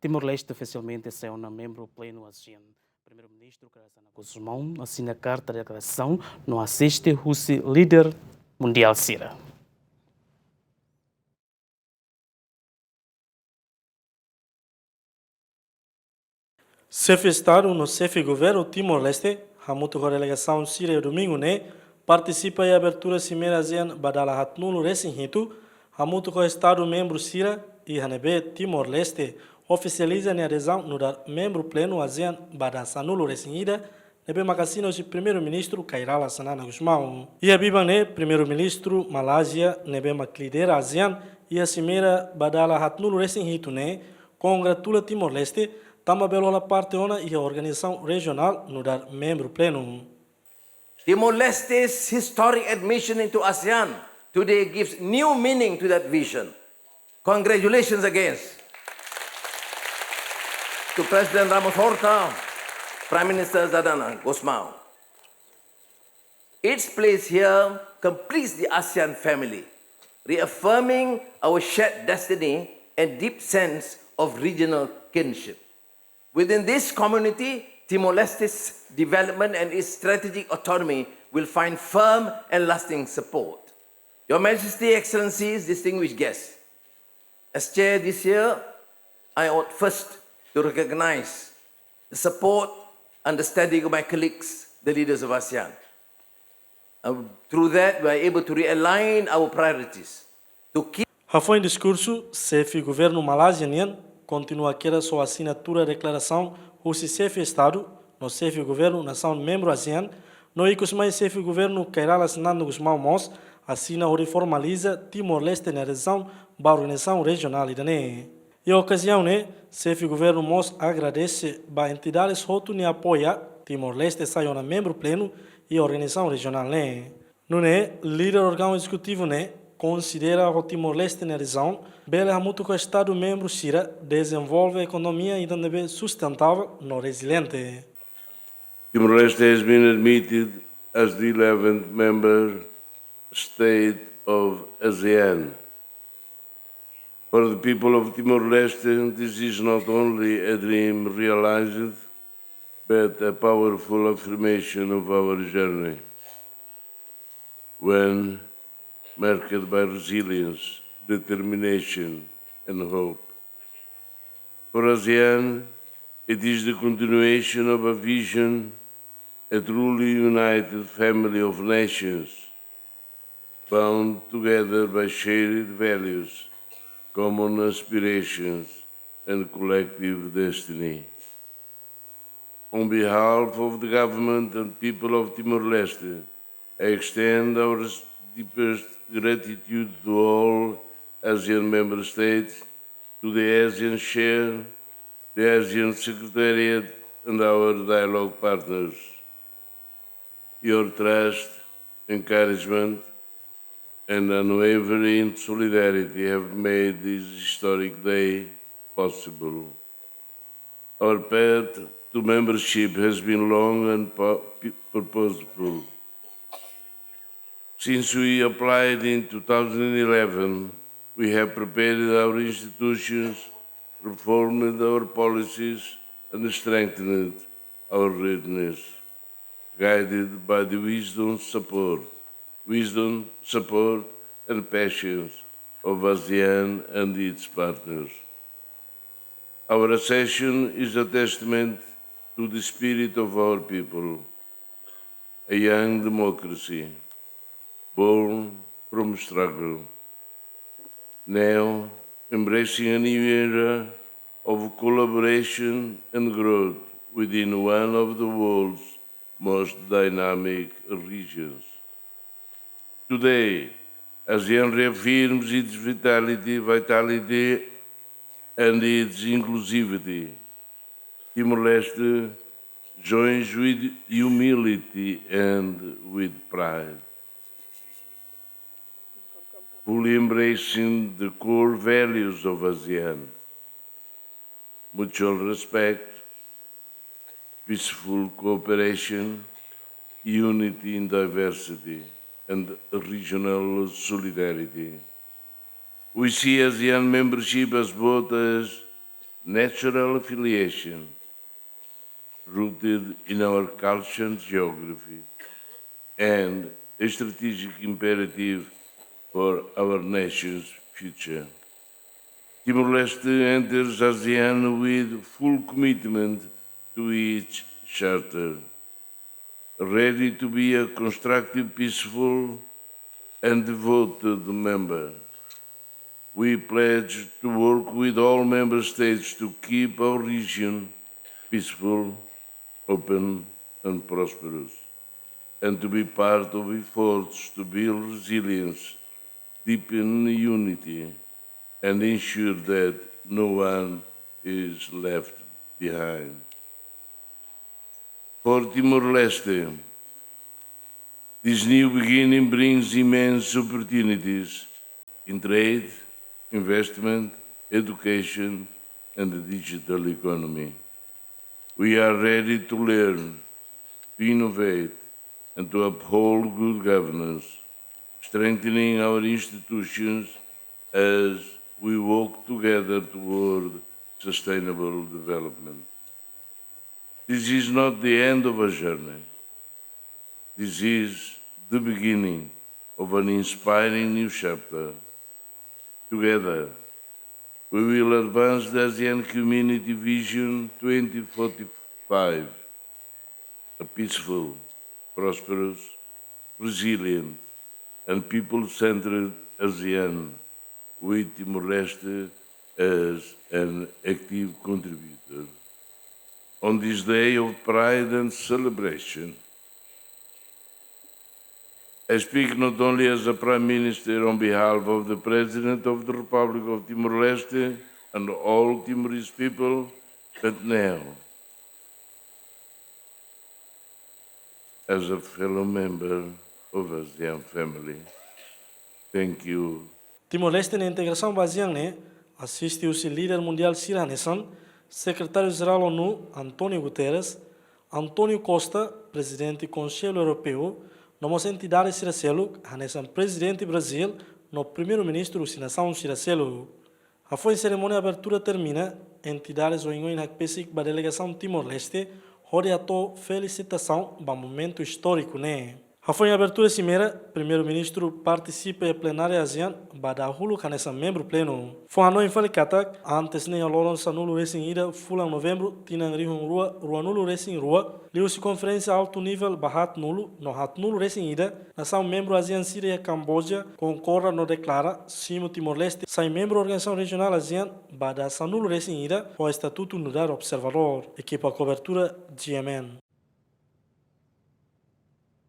Timor-Leste oficialmente é um membro pleno ASEAN. Primeiru-Ministru Gusmao assina a karta de deklarasaun no asiste hosi Lider Mundial sira. Chefe Estado no chefe governo Timor-Leste, hamutu com a delegação sira domingo participa em abertura cimeira ASEAN badala hatnulu resinhitu, hamutu com o Estado membro sira e hanebe Timor-Leste oficializa a adesão no dar membro pleno ASEAN badala sanulu resinhida nebe makasino o Primeiru-Ministru Rala Xanana Gusmao. E a bibane Primeiru-Ministru Malásia nebe maklidera ASEAN e a cimeira badala hatnulu resinhitu congratula Timor-Leste tama belola parte ona e a organização regional no dar membro pleno. Timor-Leste's historic admission into ASEAN today gives new meaning to that vision. Congratulations again to President Ramos Horta, Prime Minister Xanana, Gusmao. Its place here completes the ASEAN family, reaffirming our shared destiny and deep sense of regional kinship. Within this community, Timor-Leste's development and its strategic autonomy will find firm and lasting support. Your Majesty, Excellencies, distinguished guests, as Chair this year, I ought first to recognize the support, understanding of my colleagues, the leaders of ASEAN. Through that, we are able to realign our priorities to keep. Foi em discurso, chefe governo malásian continua a querer sua assinatura de declaração o chefe Estado, no chefe governo nação membro ASEAN, no Gusmao chefe governo Rala Xanana Gusmao Mos assina ou reformaliza Timor-Leste na região da organização regional idane. E a ocasião chefe governo Mos agradece a entidades que ne apoia Timor-Leste saia na membro pleno e organização regional No líder órgão executivo considera o Timor-Leste na região, bela muito com o Estado membro sira desenvolve a economia e também sustentável no resiliente. Timor-Leste has been admitted as the 11th member state of ASEAN. For the people of Timor-Leste, this is not only a dream realized, but a powerful affirmation of our journey. When marked by resilience, determination, and hope. For ASEAN, it is the continuation of a vision, a truly united family of nations, bound together by shared values, common aspirations, and collective destiny. On behalf of the government and people of Timor-Leste, I extend our deepest gratitude to all ASEAN member states, to the ASEAN Chair, the ASEAN Secretariat, and our dialogue partners. Your trust, encouragement, and unwavering solidarity have made this historic day possible. Our path to membership has been long and purposeful. Since we applied in 2011, we have prepared our institutions, reformed our policies, and strengthened our readiness, guided by the wisdom, support, and patience of ASEAN and its partners. Our accession is a testament to the spirit of our people, a young democracy, born from struggle, now embracing a new era of collaboration and growth within one of the world's most dynamic regions. Today, ASEAN reaffirms its vitality and its inclusivity. Timor-Leste joins with humility and with pride, fully embracing the core values of ASEAN: mutual respect, peaceful cooperation, unity in diversity, and regional solidarity. We see ASEAN membership as both natural affiliation rooted in our culture and geography, and a strategic imperative for our nation's future. Timor-Leste enters ASEAN with full commitment to its charter, ready to be a constructive, peaceful, and devoted member. We pledge to work with all member states to keep our region peaceful, open, and prosperous, and to be part of efforts to build resilience, deepen unity, and ensure that no one is left behind. For Timor-Leste, this new beginning brings immense opportunities in trade, investment, education, and the digital economy. We are ready to learn, to innovate, and to uphold good governance, strengthening our institutions as we walk together toward sustainable development. This is not the end of a journey. This is the beginning of an inspiring new chapter. Together, we will advance the ASEAN Community Vision 2045, a peaceful, prosperous, resilient, and people-centered ASEAN, with Timor-Leste as an active contributor. On this day of pride and celebration, I speak not only as a Prime Minister on behalf of the President of the Republic of Timor-Leste and all Timorese people, but now as a fellow member of the ASEAN family. Thank you. Timor-Leste na integração ASEAN ne assiste o Lider Mundial sira nesan, Secretário-Geral ONU António Guterres, António Costa, Presidente do Conselho Europeu, nomos entidades siracelo, hanesan Presidente Brasil, no Primeiru-Ministru sinação siracelo. A foi cerimônia de abertura termina, entidades oingoin hakpesik ba delegação Timor-Leste, hode ato felicitação ba momento histórico ne. A foi abertura cimeira, Primeiro-Ministro participa em plenária ASEAN, bada hulu kanesa membro pleno. Foi ano infalicata, antes nem aloron sanulu racing ida, fulang novembro, tinang rihung rua nulu racing rua, liu-se conferência alto nível bahat nulu, no hat nulu racing ida, nação membro ASEAN Síria e Camboja, concorra no declara, simo Timor-Leste, sai membro organização regional ASEAN, bada sanulu racing ida, o estatuto nudar observador, equipa cobertura GMN.